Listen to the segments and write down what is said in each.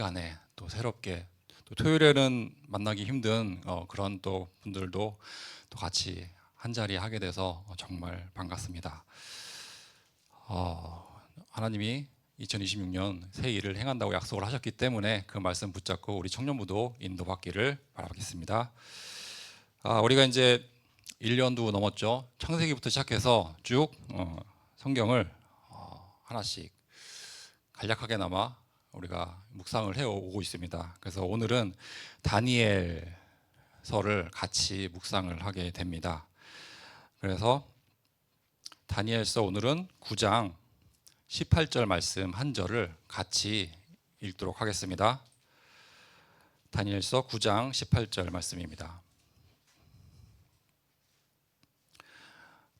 시간에 또 새롭게 또 토요일에는 만나기 힘든 그런 또 분들도 또 같이 한 자리 하게 돼서 정말 반갑습니다. 하나님이 2026년 새 일을 행한다고 약속을 하셨기 때문에 그 말씀 붙잡고 우리 청년부도 인도받기를 바라겠습니다. 우리가 이제 1년도 넘었죠. 창세기부터 시작해서 쭉 성경을 하나씩 간략하게나마 우리가 묵상을 해오고 있습니다. 그래서 오늘은 다니엘서를 같이 묵상을 하게 됩니다. 그래서 다니엘서 오늘은 9장 18절 말씀 한 절을 같이 읽도록 하겠습니다. 다니엘서 9장 18절 말씀입니다.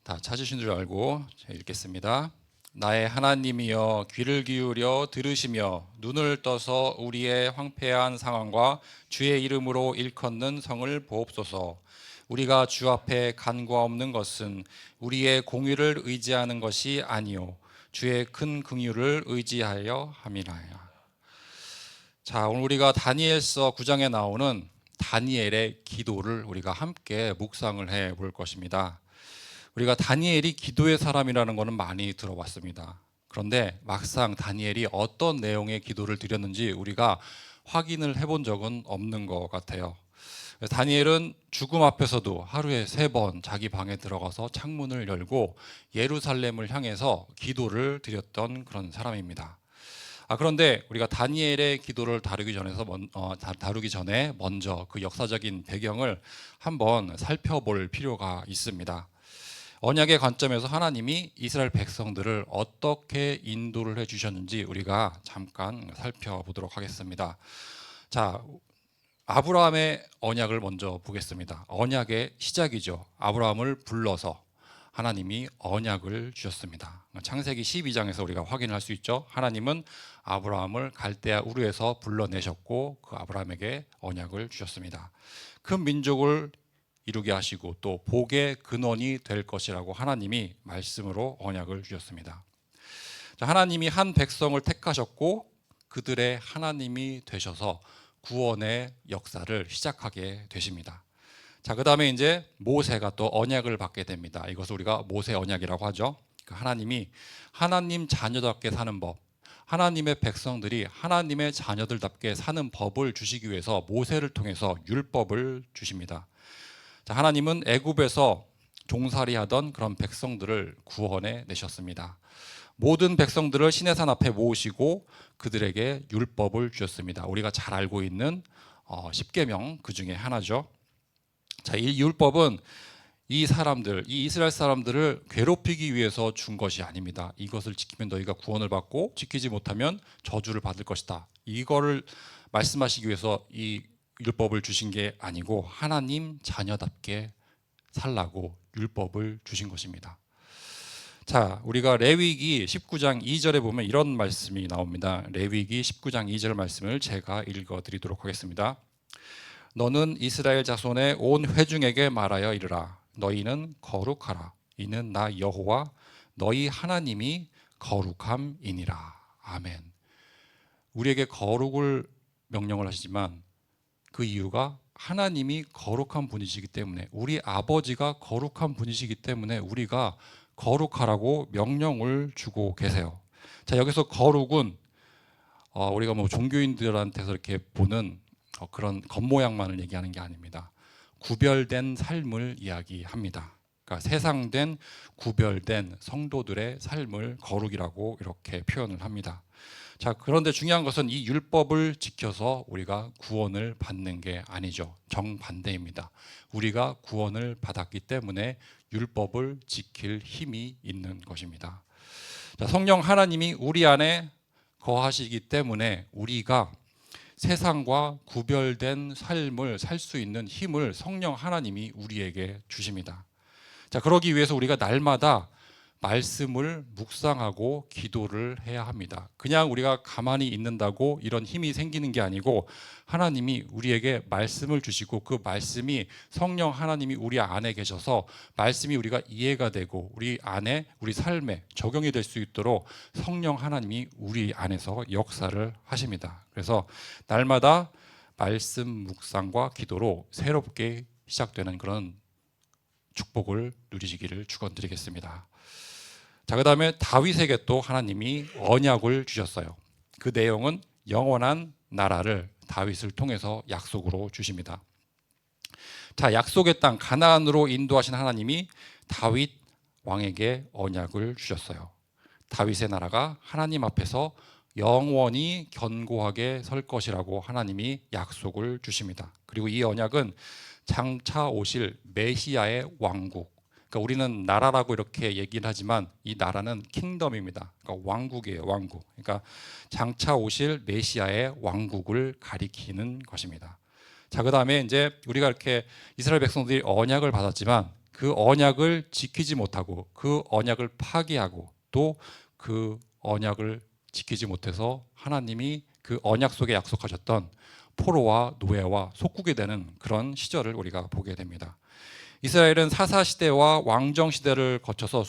다 찾으신 줄 알고 읽겠습니다. 나의 하나님이여 귀를 기울여 들으시며 눈을 떠서 우리의 황폐한 상황과 주의 이름으로 일컫는 성을 보옵소서. 우리가 주 앞에 간과 없는 것은 우리의 공의를 의지하는 것이 아니요 주의 큰 긍휼을 의지하여 함이라야. 자, 오늘 우리가 다니엘서 9장에 나오는 다니엘의 기도를 우리가 함께 묵상을 해 볼 것입니다. 우리가 다니엘이 기도의 사람이라는 것은 많이 들어봤습니다. 그런데 막상 다니엘이 어떤 내용의 기도를 드렸는지 우리가 확인을 해본 적은 없는 것 같아요. 다니엘은 죽음 앞에서도 하루에 3번 자기 방에 들어가서 창문을 열고 예루살렘을 향해서 기도를 드렸던 그런 사람입니다. 그런데 우리가 다니엘의 기도를 다루기 전에 먼저 그 역사적인 배경을 한번 살펴볼 필요가 있습니다. 언약의 관점에서 하나님이 이스라엘 백성들을 어떻게 인도를 해주셨는지 우리가 잠깐 살펴보도록 하겠습니다. 자, 아브라함의 언약을 먼저 보겠습니다. 언약의 시작이죠. 아브라함을 불러서 하나님이 언약을 주셨습니다. 창세기 12장에서 우리가 확인할 수 있죠. 하나님은 아브라함을 갈대아 우르에서 불러내셨고 그 아브라함에게 언약을 주셨습니다. 큰 민족을 이루게 하시고 또 복의 근원이 될 것이라고 하나님이 말씀으로 언약을 주셨습니다. 자, 하나님이 한 백성을 택하셨고 그들의 하나님이 되셔서 구원의 역사를 시작하게 되십니다. 자, 그 다음에 이제 모세가 또 언약을 받게 됩니다. 이것을 우리가 모세 언약이라고 하죠. 하나님이 하나님 자녀답게 사는 법, 하나님의 백성들이 하나님의 자녀들답게 사는 법을 주시기 위해서 모세를 통해서 율법을 주십니다. 자, 하나님은 애굽에서 종살이하던 그런 백성들을 구원해 내셨습니다. 모든 백성들을 시내산 앞에 모으시고 그들에게 율법을 주셨습니다. 우리가 잘 알고 있는 10계명 그 중에 하나죠. 자, 이 율법은 이 이스라엘 사람들을 괴롭히기 위해서 준 것이 아닙니다. 이것을 지키면 너희가 구원을 받고 지키지 못하면 저주를 받을 것이다. 이거를 말씀하시기 위해서 이 율법을 주신 게 아니고 하나님 자녀답게 살라고 율법을 주신 것입니다. 자, 우리가 레위기 19장 2절에 보면 이런 말씀이 나옵니다. 레위기 19장 2절 말씀을 제가 읽어드리도록 하겠습니다. 너는 이스라엘 자손의 온 회중에게 말하여 이르라. 너희는 거룩하라. 이는 나 여호와 너희 하나님이 거룩함이니라. 아멘. 우리에게 거룩을 명령을 하시지만 그 이유가 하나님이 거룩한 분이시기 때문에, 우리 아버지가 거룩한 분이시기 때문에 우리가 거룩하라고 명령을 주고 계세요. 자, 여기서 거룩은 우리가 뭐 종교인들한테서 이렇게 보는 그런 겉모양만을 얘기하는 게 아닙니다. 구별된 삶을 이야기합니다. 그러니까 세상된 구별된 성도들의 삶을 거룩이라고 이렇게 표현을 합니다. 자, 그런데 중요한 것은 이 율법을 지켜서 우리가 구원을 받는 게 아니죠. 정반대입니다. 우리가 구원을 받았기 때문에 율법을 지킬 힘이 있는 것입니다. 자, 성령 하나님이 우리 안에 거하시기 때문에 우리가 세상과 구별된 삶을 살 수 있는 힘을 성령 하나님이 우리에게 주십니다. 자, 그러기 위해서 우리가 날마다 말씀을 묵상하고 기도를 해야 합니다. 그냥 우리가 가만히 있는다고 이런 힘이 생기는 게 아니고 하나님이 우리에게 말씀을 주시고 그 말씀이 성령 하나님이 우리 안에 계셔서 말씀이 우리가 이해가 되고 우리 안에 우리 삶에 적용이 될 수 있도록 성령 하나님이 우리 안에서 역사를 하십니다. 그래서 날마다 말씀 묵상과 기도로 새롭게 시작되는 그런 축복을 누리시기를 축원드리겠습니다. 자, 그 다음에 다윗에게 또 하나님이 언약을 주셨어요. 그 내용은 영원한 나라를 다윗을 통해서 약속으로 주십니다. 자, 약속의 땅 가나안으로 인도하신 하나님이 다윗 왕에게 언약을 주셨어요. 다윗의 나라가 하나님 앞에서 영원히 견고하게 설 것이라고 하나님이 약속을 주십니다. 그리고 이 언약은 장차 오실 메시아의 왕국, 그러니까 우리는 나라라고 이렇게 얘기를 하지만 이 나라는 킹덤입니다. 그러니까 왕국이에요, 왕국. 그러니까 장차 오실 메시아의 왕국을 가리키는 것입니다. 자, 그다음에 이제 우리가 이렇게 이스라엘 백성들이 언약을 받았지만 그 언약을 지키지 못하고 그 언약을 파기하고 또 그 언약을 지키지 못해서 하나님이 그 언약 속에 약속하셨던 포로와 노예와 속국이 되는 그런 시절을 우리가 보게 됩니다. 이스라엘은 사사 시대와 왕정 시대를 거쳐서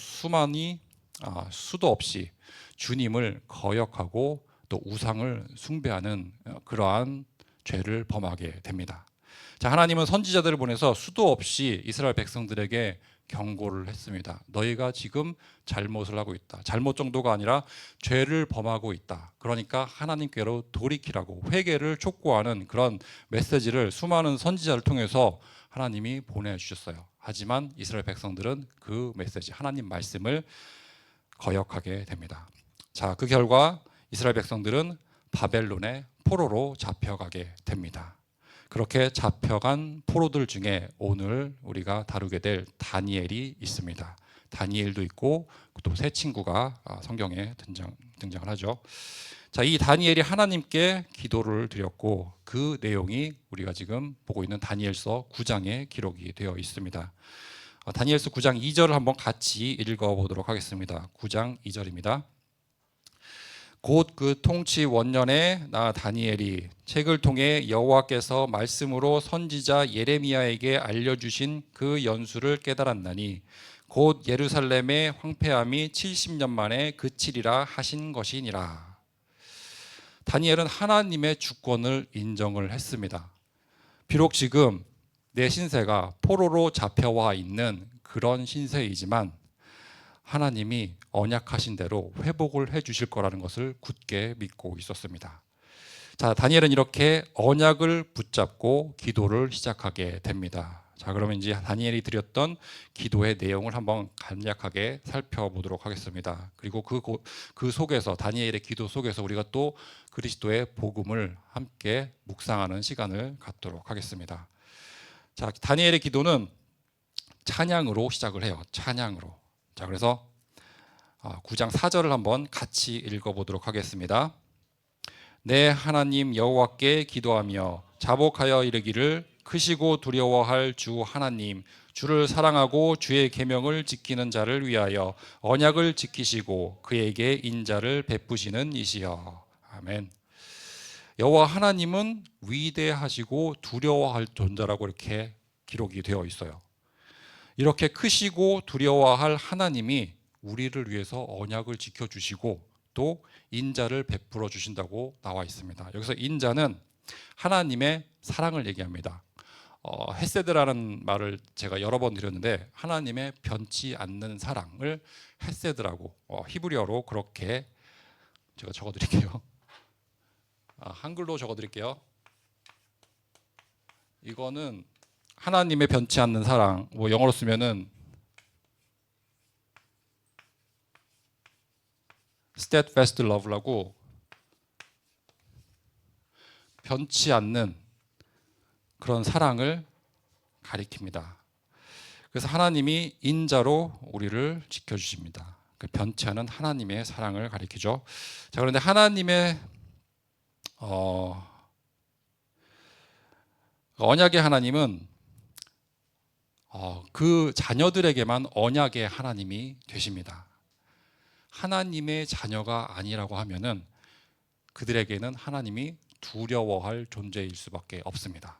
수도 없이 주님을 거역하고 또 우상을 숭배하는 그러한 죄를 범하게 됩니다. 자, 하나님은 선지자들을 보내서 수도 없이 이스라엘 백성들에게 경고를 했습니다. 너희가 지금 잘못을 하고 있다. 잘못 정도가 아니라 죄를 범하고 있다. 그러니까 하나님께로 돌이키라고 회개를 촉구하는 그런 메시지를 수많은 선지자를 통해서 하나님이 보내주셨어요. 하지만 이스라엘 백성들은 그 메시지, 하나님 말씀을 거역하게 됩니다. 자, 그 결과 이스라엘 백성들은 바벨론의 포로로 잡혀가게 됩니다. 그렇게 잡혀간 포로들 중에 오늘 우리가 다루게 될 다니엘이 있습니다. 다니엘도 있고 또 세 친구가 성경에 등장을 하죠. 자, 이 다니엘이 하나님께 기도를 드렸고 그 내용이 우리가 지금 보고 있는 다니엘서 9장에 기록이 되어 있습니다. 다니엘서 9장 2절을 한번 같이 읽어보도록 하겠습니다. 9장 2절입니다. 곧 그 통치 원년에 나 다니엘이 책을 통해 여호와께서 말씀으로 선지자 예레미야에게 알려주신 그 연수를 깨달았나니 곧 예루살렘의 황폐함이 70년 만에 그치리라 하신 것이니라. 다니엘은 하나님의 주권을 인정을 했습니다. 비록 지금 내 신세가 포로로 잡혀와 있는 그런 신세이지만 하나님이 언약하신 대로 회복을 해 주실 거라는 것을 굳게 믿고 있었습니다. 자, 다니엘은 이렇게 언약을 붙잡고 기도를 시작하게 됩니다. 자, 그러면 이제 다니엘이 드렸던 기도의 내용을 한번 간략하게 살펴보도록 하겠습니다. 그리고 그 속에서 다니엘의 기도 속에서 우리가 또 그리스도의 복음을 함께 묵상하는 시간을 갖도록 하겠습니다. 자, 다니엘의 기도는 찬양으로 시작을 해요. 찬양으로. 자, 그래서 9장 4절을 한번 같이 읽어보도록 하겠습니다. 내 하나님 여호와께 기도하며 자복하여 이르기를 크시고 두려워할 주 하나님, 주를 사랑하고 주의 계명을 지키는 자를 위하여 언약을 지키시고 그에게 인자를 베푸시는 이시여. 아멘. 여호와 하나님은 위대하시고 두려워할 존재라고 이렇게 기록이 되어 있어요. 이렇게 크시고 두려워할 하나님이 우리를 위해서 언약을 지켜주시고 또 인자를 베풀어 주신다고 나와 있습니다. 여기서 인자는 하나님의 사랑을 얘기합니다. 헤세드라는 말을 제가 여러 번 드렸는데 하나님의 변치 않는 사랑을 헤세드라고 히브리어로 그렇게 제가 적어드릴게요. 한글로 적어드릴게요. 이거는 하나님의 변치 않는 사랑, 영어로 쓰면은 steadfast love라고 변치 않는 그런 사랑을 가리킵니다. 그래서 하나님이 인자로 우리를 지켜주십니다. 그 변치 않은 하나님의 사랑을 가리키죠. 자, 그런데 하나님의 언약의 하나님은 그 자녀들에게만 언약의 하나님이 되십니다. 하나님의 자녀가 아니라고 하면은 그들에게는 하나님이 두려워할 존재일 수밖에 없습니다.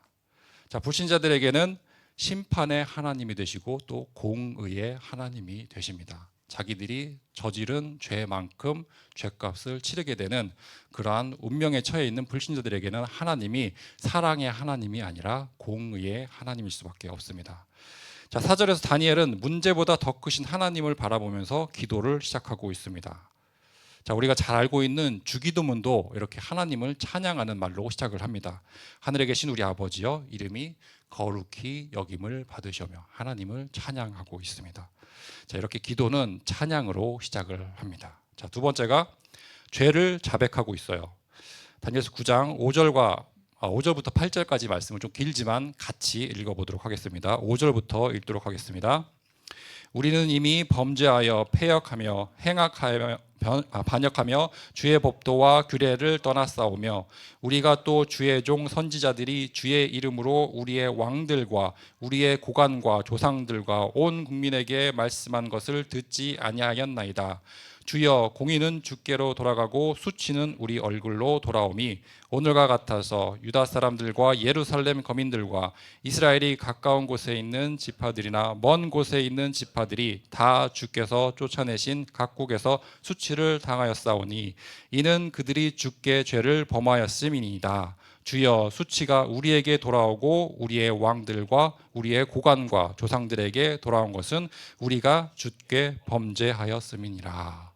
자, 불신자들에게는 심판의 하나님이 되시고 또 공의의 하나님이 되십니다. 자기들이 저지른 죄만큼 죄값을 치르게 되는 그러한 운명에 처해 있는 불신자들에게는 하나님이 사랑의 하나님이 아니라 공의의 하나님일 수밖에 없습니다. 자, 4절에서 다니엘은 문제보다 더 크신 하나님을 바라보면서 기도를 시작하고 있습니다. 자, 우리가 잘 알고 있는 주기도문도 이렇게 하나님을 찬양하는 말로 시작을 합니다. 하늘에 계신 우리 아버지여, 이름이 거룩히 여김을 받으시며 하나님을 찬양하고 있습니다. 자, 이렇게 기도는 찬양으로 시작을 합니다. 자, 두 번째가 죄를 자백하고 있어요. 다니엘서 9장 5절부터 8절까지 말씀을 좀 길지만 같이 읽어보도록 하겠습니다. 5절부터 읽도록 하겠습니다. 우리는 이미 범죄하여 패역하며 반역하며 주의 법도와 규례를 떠났사오며 우리가 또 주의 종 선지자들이 주의 이름으로 우리의 왕들과 우리의 고관과 조상들과 온 국민에게 말씀한 것을 듣지 아니하였나이다. 주여, 공의는 주께로 돌아가고 수치는 우리 얼굴로 돌아오미 오늘과 같아서 유다 사람들과 예루살렘 거민들과 이스라엘이 가까운 곳에 있는 지파들이나 먼 곳에 있는 지파들이 다 주께서 쫓아내신 각국에서 수치를 당하였사오니 이는 그들이 주께 죄를 범하였음이니이다. 주여, 수치가 우리에게 돌아오고 우리의 왕들과 우리의 고관과 조상들에게 돌아온 것은 우리가 주께 범죄하였음이니라.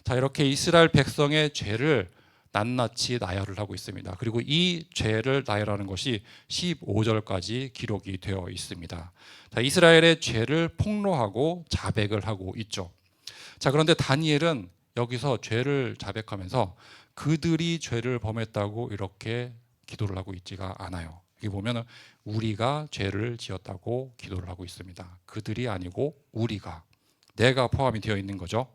자, 이렇게 이스라엘 백성의 죄를 낱낱이 나열을 하고 있습니다. 그리고 이 죄를 나열하는 것이 15절까지 기록이 되어 있습니다. 자, 이스라엘의 죄를 폭로하고 자백을 하고 있죠. 자, 그런데 다니엘은 여기서 죄를 자백하면서 그들이 죄를 범했다고 이렇게 기도를 하고 있지가 않아요. 여기 보면 우리가 죄를 지었다고 기도를 하고 있습니다. 그들이 아니고 우리가, 내가 포함이 되어 있는 거죠.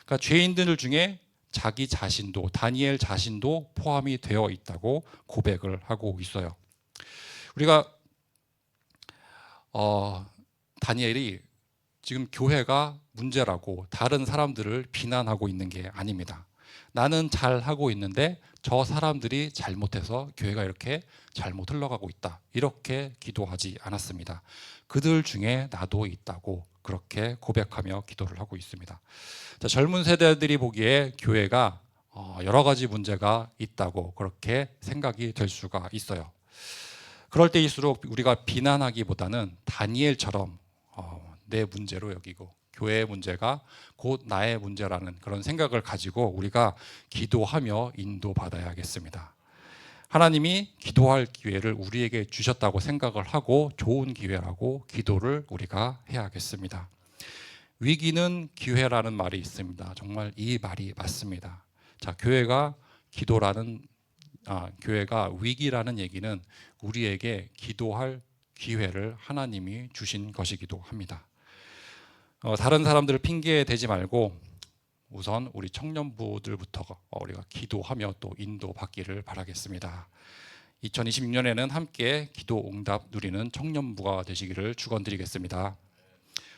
그러니까 죄인들 중에 자기 자신도, 다니엘 자신도 포함이 되어 있다고 고백을 하고 있어요. 우리가 다니엘이 지금 교회가 문제라고 다른 사람들을 비난하고 있는 게 아닙니다. 나는 잘하고 있는데 저 사람들이 잘못해서 교회가 이렇게 잘못 흘러가고 있다, 이렇게 기도하지 않았습니다. 그들 중에 나도 있다고 그렇게 고백하며 기도를 하고 있습니다. 자, 젊은 세대들이 보기에 교회가 여러 가지 문제가 있다고 그렇게 생각이 될 수가 있어요. 그럴 때일수록 우리가 비난하기보다는 다니엘처럼 내 문제로 여기고 교회의 문제가 곧 나의 문제라는 그런 생각을 가지고 우리가 기도하며 인도받아야겠습니다. 하나님이 기도할 기회를 우리에게 주셨다고 생각을 하고 좋은 기회라고 기도를 우리가 해야겠습니다. 위기는 기회라는 말이 있습니다. 정말 이 말이 맞습니다. 자, 교회가 위기라는 얘기는 우리에게 기도할 기회를 하나님이 주신 것이기도 합니다. 다른 사람들을 핑계 대지 말고 우선 우리 청년부들부터 우리가 기도하며 또 인도받기를 바라겠습니다. 2026년에는 함께 기도 응답 누리는 청년부가 되시기를 축원드리겠습니다.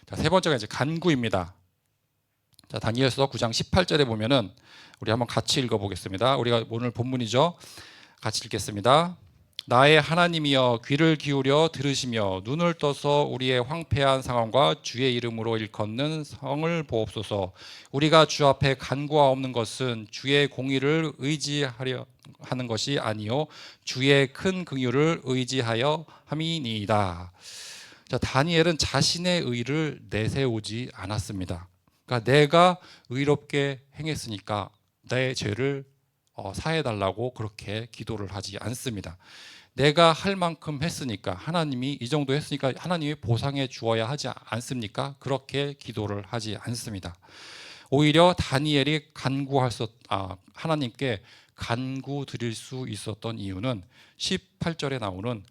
자, 세 번째가 이제 간구입니다. 자, 다니엘서 9장 18절에 보면은 우리 한번 같이 읽어보겠습니다. 우리가 오늘 본문이죠. 같이 읽겠습니다. 나의 하나님이여, 귀를 기울여 들으시며 눈을 떠서 우리의 황폐한 상황과 주의 이름으로 일컫는 성을 보옵소서. 우리가 주 앞에 간구하옵는 것은 주의 공의를 의지하려 하는 것이 아니요 주의 큰 긍휼을 의지하여 함이니이다. 자, 다니엘은 자신의 의를 내세우지 않았습니다. 그러니까 내가 의롭게 행했으니까 내 죄를 사해달라고 그렇게 기도를 하지 않습니다. 내가 할 만큼 했으니까, 하나님이 이 정도 했으니까 하나님이 보상해 주어야 하지 않습니까? 그렇게 기도를 하지 않습니다. 오히려 다니엘이 하나님께 간구 드릴 수 있었던 이유는 18절에 나오는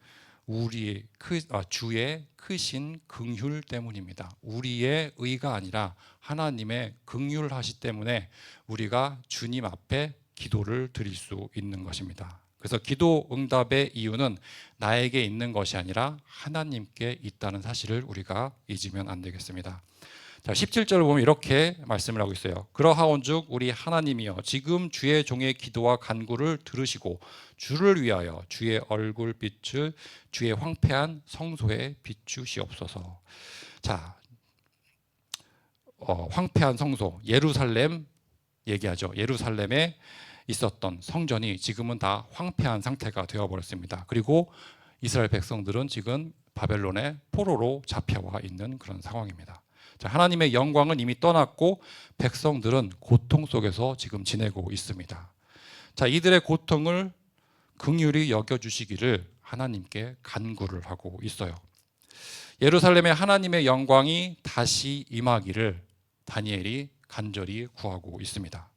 주의 크신 긍휼 때문입니다. 우리의 의가 아니라 하나님의 긍휼하시 때문에 우리가 주님 앞에 기도를 드릴 수 있는 것입니다. 그래서 기도 응답의 이유는 나에게 있는 것이 아니라 하나님께 있다는 사실을 우리가 잊으면 안 되겠습니다. 자, 17절을 보면 이렇게 말씀을 하고 있어요. 그러하온즉 우리 하나님이여 지금 주의 종의 기도와 간구를 들으시고 주를 위하여 주의 얼굴빛을 주의 황폐한 성소에 비추시옵소서. 자, 황폐한 성소 예루살렘 얘기하죠. 예루살렘에 있었던 성전이 지금은 다 황폐한 상태가 되어버렸습니다. 그리고 이스라엘 백성들은 지금 바벨론의 포로로 잡혀와 있는 그런 상황입니다. 자, 하나님의 영광은 이미 떠났고 백성들은 고통 속에서 지금 지내고 있습니다. 자, 이들의 고통을 긍휼히 여겨주시기를 하나님께 간구를 하고 있어요. 예루살렘에 하나님의 영광이 다시 임하기를 다니엘이 간절히 구하고 있습니다.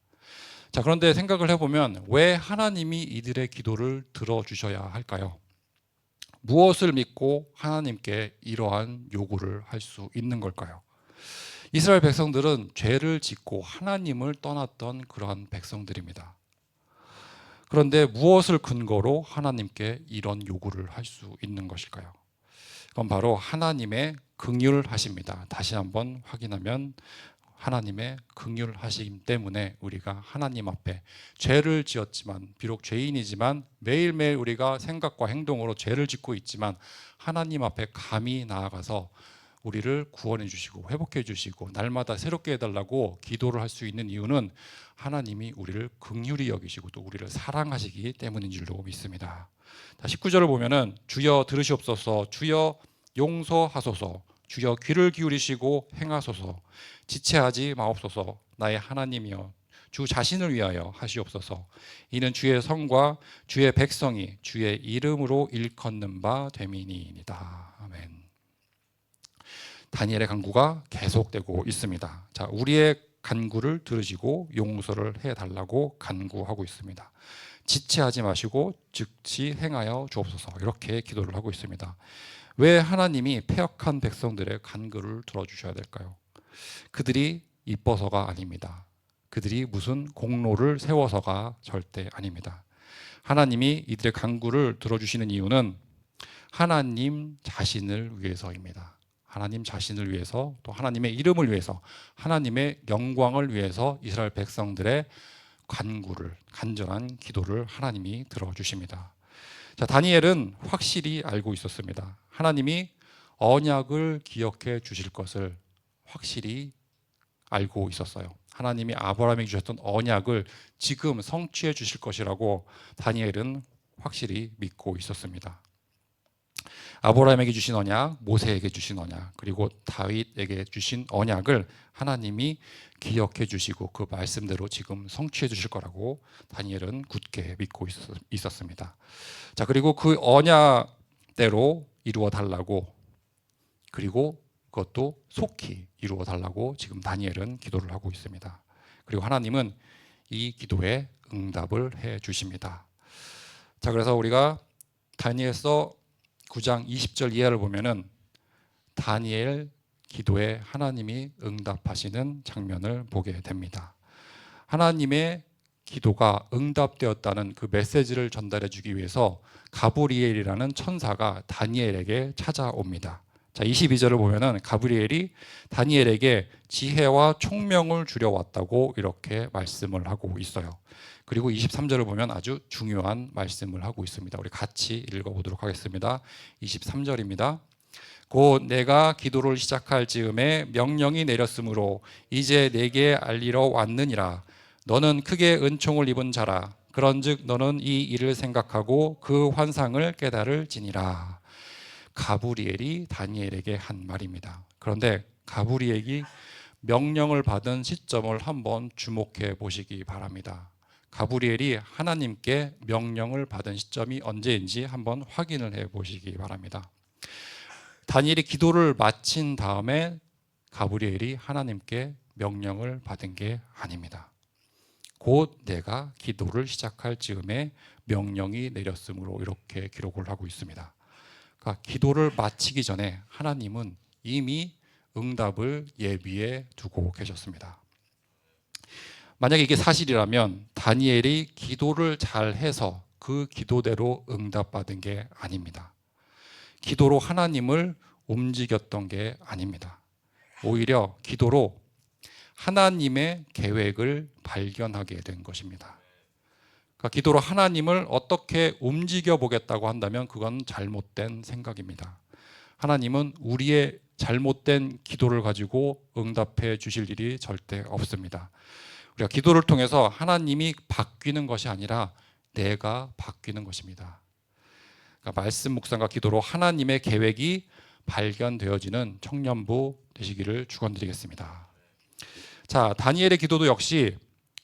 자, 그런데 생각을 해보면 왜 하나님이 이들의 기도를 들어주셔야 할까요? 무엇을 믿고 하나님께 이러한 요구를 할 수 있는 걸까요? 이스라엘 백성들은 죄를 짓고 하나님을 떠났던 그러한 백성들입니다. 그런데 무엇을 근거로 하나님께 이런 요구를 할 수 있는 것일까요? 그건 바로 하나님의 긍휼하심입니다. 다시 한번 확인하면 하나님의 긍휼하심 때문에 우리가 하나님 앞에 죄를 지었지만, 비록 죄인이지만 매일매일 우리가 생각과 행동으로 죄를 짓고 있지만 하나님 앞에 감히 나아가서 우리를 구원해 주시고 회복해 주시고 날마다 새롭게 해달라고 기도를 할 수 있는 이유는 하나님이 우리를 긍휼히 여기시고 또 우리를 사랑하시기 때문인 줄로 믿습니다. 19절을 보면은 주여 들으시옵소서, 주여 용서하소서, 주여 귀를 기울이시고 행하소서, 지체하지 마옵소서, 나의 하나님이여 주 자신을 위하여 하시옵소서. 이는 주의 성과 주의 백성이 주의 이름으로 일컫는 바 됨이니이다. 아멘. 다니엘의 간구가 계속되고 있습니다. 자, 우리의 간구를 들으시고 용서를 해달라고 간구하고 있습니다. 지체하지 마시고 즉시 행하여 주옵소서, 이렇게 기도를 하고 있습니다. 왜 하나님이 패역한 백성들의 간구를 들어주셔야 될까요? 그들이 이뻐서가 아닙니다. 그들이 무슨 공로를 세워서가 절대 아닙니다. 하나님이 이들의 간구를 들어주시는 이유는 하나님 자신을 위해서입니다. 하나님 자신을 위해서, 또 하나님의 이름을 위해서, 하나님의 영광을 위해서 이스라엘 백성들의 간구를, 간절한 기도를 하나님이 들어주십니다. 자, 다니엘은 확실히 알고 있었습니다. 하나님이 언약을 기억해 주실 것을 확실히 알고 있었어요. 하나님이 아브라함에게 주셨던 언약을 지금 성취해 주실 것이라고 다니엘은 확실히 믿고 있었습니다. 아브라함에게 주신 언약, 모세에게 주신 언약, 그리고 다윗에게 주신 언약을 하나님이 기억해 주시고 그 말씀대로 지금 성취해 주실 거라고 다니엘은 굳게 믿고 있었습니다. 자, 그리고 그 언약대로 이루어 달라고, 그리고 그것도 속히 이루어 달라고 지금 다니엘은 기도를 하고 있습니다. 그리고 하나님은 이 기도에 응답을 해 주십니다. 자, 그래서 우리가 다니엘서 9장 20절 이하를 보면은 다니엘 기도에 하나님이 응답하시는 장면을 보게 됩니다. 하나님의 기도가 응답되었다는 그 메시지를 전달해 주기 위해서 가브리엘이라는 천사가 다니엘에게 찾아옵니다. 자, 22절을 보면은 가브리엘이 다니엘에게 지혜와 총명을 주려 왔다고 이렇게 말씀을 하고 있어요. 그리고 23절을 보면 아주 중요한 말씀을 하고 있습니다. 우리 같이 읽어보도록 하겠습니다. 23절입니다. 곧 내가 기도를 시작할 즈음에 명령이 내렸으므로 이제 내게 알리러 왔느니라. 너는 크게 은총을 입은 자라. 그런즉 너는 이 일을 생각하고 그 환상을 깨달을지니라. 가브리엘이 다니엘에게 한 말입니다. 그런데 가브리엘이 명령을 받은 시점을 한번 주목해 보시기 바랍니다. 가브리엘이 하나님께 명령을 받은 시점이 언제인지 한번 확인을 해 보시기 바랍니다. 다니엘이 기도를 마친 다음에 가브리엘이 하나님께 명령을 받은 게 아닙니다. 곧 내가 기도를 시작할 즈음에 명령이 내렸으므로 이렇게 기록을 하고 있습니다. 그러니까 기도를 마치기 전에 하나님은 이미 응답을 예비해 두고 계셨습니다. 만약에 이게 사실이라면 다니엘이 기도를 잘 해서 그 기도대로 응답받은 게 아닙니다. 기도로 하나님을 움직였던 게 아닙니다. 오히려 기도로 하나님의 계획을 발견하게 된 것입니다. 그러니까 기도로 하나님을 어떻게 움직여 보겠다고 한다면 그건 잘못된 생각입니다. 하나님은 우리의 잘못된 기도를 가지고 응답해 주실 일이 절대 없습니다. 우리가 기도를 통해서 하나님이 바뀌는 것이 아니라 내가 바뀌는 것입니다. 그러니까 말씀 묵상과 기도로 하나님의 계획이 발견되어지는 청년부 되시기를 축원드리겠습니다. 자, 다니엘의 기도도 역시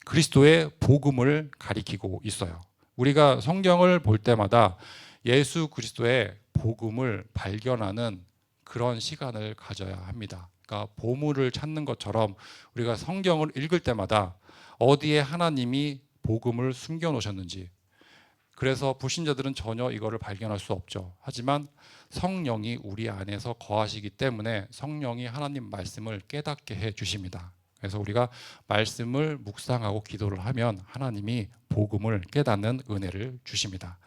그리스도의 복음을 가리키고 있어요. 우리가 성경을 볼 때마다 예수 그리스도의 복음을 발견하는 그런 시간을 가져야 합니다. 그러니까 보물을 찾는 것처럼 우리가 성경을 읽을 때마다 어디에 하나님이 복음을 숨겨 놓으셨는지, 그래서 불신자들은 전혀 이거를 발견할 수 없죠. 하지만 성령이 우리 안에서 거하시기 때문에 성령이 하나님 말씀을 깨닫게 해 주십니다. 그래서 우리가 말씀을 묵상하고 기도를 하면 하나님이 복음을 깨닫는 은혜를 주십니다.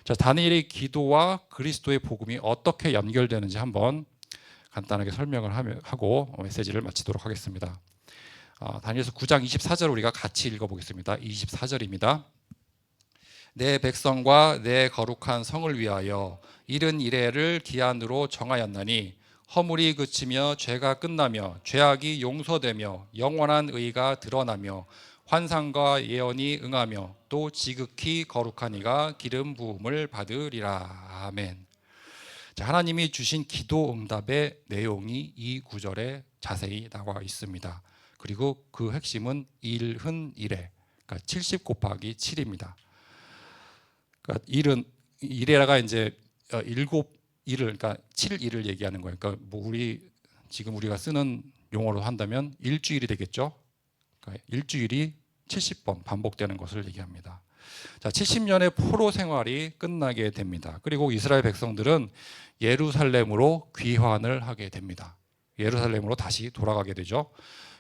자, 다니엘의 기도와 그리스도의 복음이 어떻게 연결되는지 한번 간단하게 설명을 하고 메시지를 마치도록 하겠습니다. 다니엘서 9장 24절 우리가 같이 읽어보겠습니다. 24절입니다. 내 백성과 내 거룩한 성을 위하여 이른 이래를 기한으로 정하였나니 허물이 그치며 죄가 끝나며 죄악이 용서되며 영원한 의가 드러나며 환상과 예언이 응하며 또 지극히 거룩한 이가 기름 부음을 받으리라. 아멘. 자, 하나님이 주신 기도 응답의 내용이 이 구절에 자세히 나와 있습니다. 그리고 그 핵심은 일흔 일에, 그러니까 70 곱하기 7입니다. 그러니까 일은 일에가 이제 일곱 일을, 그러니까 7일을 얘기하는 거예요. 그러니까 뭐 지금 우리가 쓰는 용어로 한다면 일주일이 되겠죠. 그러니까 일주일이 70번 반복되는 것을 얘기합니다. 자, 70년의 포로 생활이 끝나게 됩니다. 그리고 이스라엘 백성들은 예루살렘으로 귀환을 하게 됩니다. 예루살렘으로 다시 돌아가게 되죠.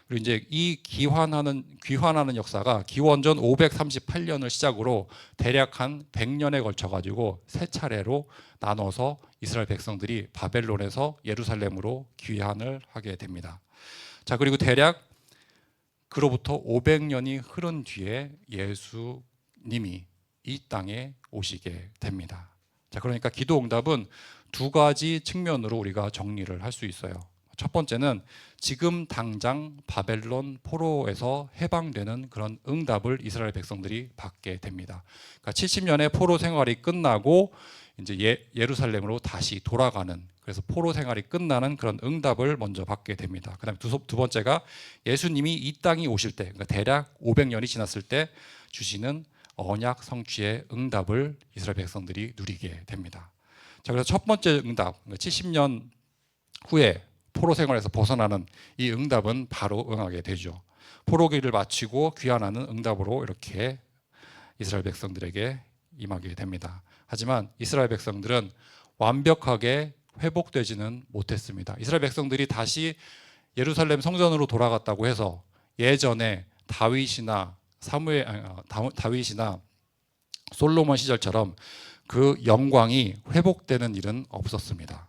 그리고 이제 이 귀환하는 역사가 기원전 538년을 시작으로 대략 한 100년에 걸쳐 가지고 세 차례로 나눠서 이스라엘 백성들이 바벨론에서 예루살렘으로 귀환을 하게 됩니다. 자, 그리고 대략 그로부터 500년이 흐른 뒤에 예수님이 이 땅에 오시게 됩니다. 자, 그러니까 기도 응답은 두 가지 측면으로 우리가 정리를 할 수 있어요. 첫 번째는 지금 당장 바벨론 포로에서 해방되는 그런 응답을 이스라엘 백성들이 받게 됩니다. 그러니까 70년의 포로 생활이 끝나고 이제 예루살렘으로 다시 돌아가는, 그래서 포로 생활이 끝나는 그런 응답을 먼저 받게 됩니다. 그다음에 두 번째가 예수님이 이 땅에 오실 때, 그러니까 대략 500년이 지났을 때 주시는 언약 성취의 응답을 이스라엘 백성들이 누리게 됩니다. 자, 그래서 첫 번째 응답, 70년 후에 포로 생활에서 벗어나는 이 응답은 바로 응하게 되죠. 포로기를 마치고 귀환하는 응답으로 이렇게 이스라엘 백성들에게 임하게 됩니다. 하지만 이스라엘 백성들은 완벽하게 회복되지는 못했습니다. 이스라엘 백성들이 다시 예루살렘 성전으로 돌아갔다고 해서 예전에 다윗이나 솔로몬 시절처럼 그 영광이 회복되는 일은 없었습니다.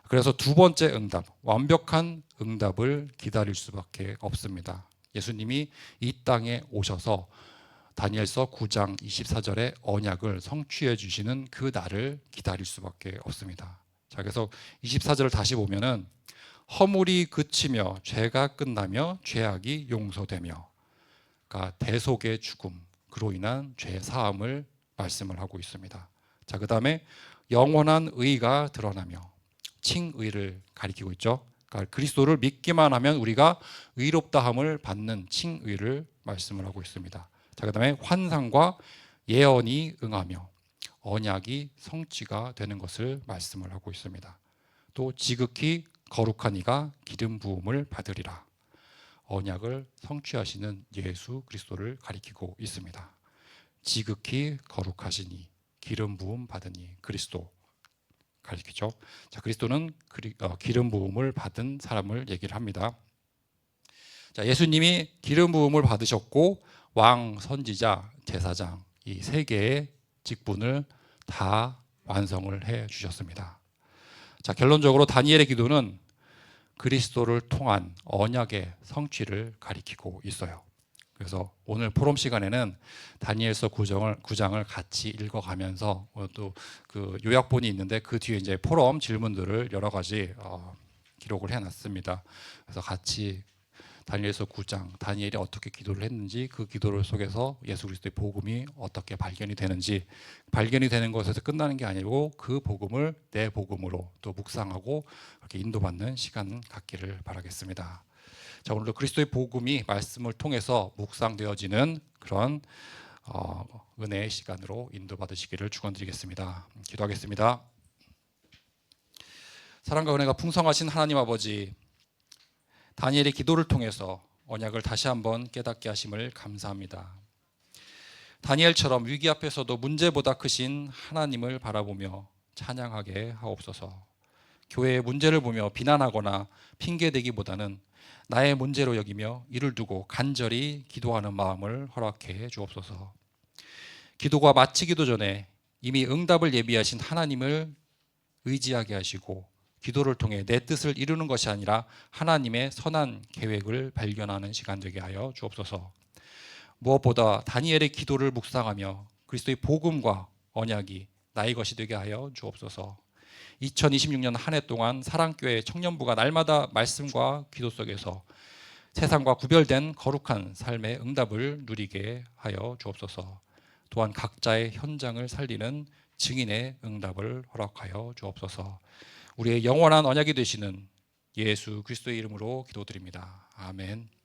그래서 두 번째 응답, 완벽한 응답을 기다릴 수밖에 없습니다. 예수님이 이 땅에 오셔서 다니엘서 9장 24절의 언약을 성취해 주시는 그 날을 기다릴 수밖에 없습니다. 자, 그래서 24절을 다시 보면은 허물이 그치며 죄가 끝나며 죄악이 용서되며, 그러니까 대속의 죽음, 그로 인한 죄 사함을 말씀을 하고 있습니다. 자, 그다음에 영원한 의가 드러나며, 칭의를 가리키고 있죠. 그러니까 그리스도를 믿기만 하면 우리가 의롭다함을 받는 칭의를 말씀을 하고 있습니다. 자, 그다음에 환상과 예언이 응하며 언약이 성취가 되는 것을 말씀을 하고 있습니다. 또 지극히 거룩한 이가 기름 부음을 받으리라. 언약을 성취하시는 예수 그리스도를 가리키고 있습니다. 지극히 거룩하시니 기름 부음 받으니 그리스도 가리키죠. 자, 그리스도는 기름 부음을 받은 사람을 얘기를 합니다. 자, 예수님이 기름 부음을 받으셨고 왕, 선지자, 제사장 이 세 개의 직분을 다 완성을 해 주셨습니다. 자, 결론적으로 다니엘의 기도는 그리스도를 통한 언약의 성취를 가리키고 있어요. 그래서 오늘 포럼 시간에는 다니엘서 9장을 같이 읽어가면서 또 그 요약본이 있는데 그 뒤에 이제 포럼 질문들을 여러 가지 기록을 해놨습니다. 그래서 같이 다니엘서 9장, 다니엘이 어떻게 기도를 했는지, 그 기도를 속에서 예수 그리스도의 복음이 어떻게 발견이 되는지, 발견이 되는 것에서 끝나는 게 아니고 그 복음을 내 복음으로 또 묵상하고 그렇게 인도받는 시간 갖기를 바라겠습니다. 자, 오늘도 그리스도의 복음이 말씀을 통해서 묵상되어지는 그런 은혜의 시간으로 인도받으시기를 축원드리겠습니다. 기도하겠습니다. 사랑과 은혜가 풍성하신 하나님 아버지, 다니엘의 기도를 통해서 언약을 다시 한번 깨닫게 하심을 감사합니다. 다니엘처럼 위기 앞에서도 문제보다 크신 하나님을 바라보며 찬양하게 하옵소서. 교회의 문제를 보며 비난하거나 핑계대기보다는 나의 문제로 여기며 이를 두고 간절히 기도하는 마음을 허락해 주옵소서. 기도가 마치기도 전에 이미 응답을 예비하신 하나님을 의지하게 하시고 기도를 통해 내 뜻을 이루는 것이 아니라 하나님의 선한 계획을 발견하는 시간 되게 하여 주옵소서. 무엇보다 다니엘의 기도를 묵상하며 그리스도의 복음과 언약이 나의 것이 되게 하여 주옵소서. 2026년 한 해 동안 사랑교회 청년부가 날마다 말씀과 기도 속에서 세상과 구별된 거룩한 삶의 응답을 누리게 하여 주옵소서. 또한 각자의 현장을 살리는 증인의 응답을 허락하여 주옵소서. 우리의 영원한 언약이 되시는 예수 그리스도의 이름으로 기도드립니다. 아멘.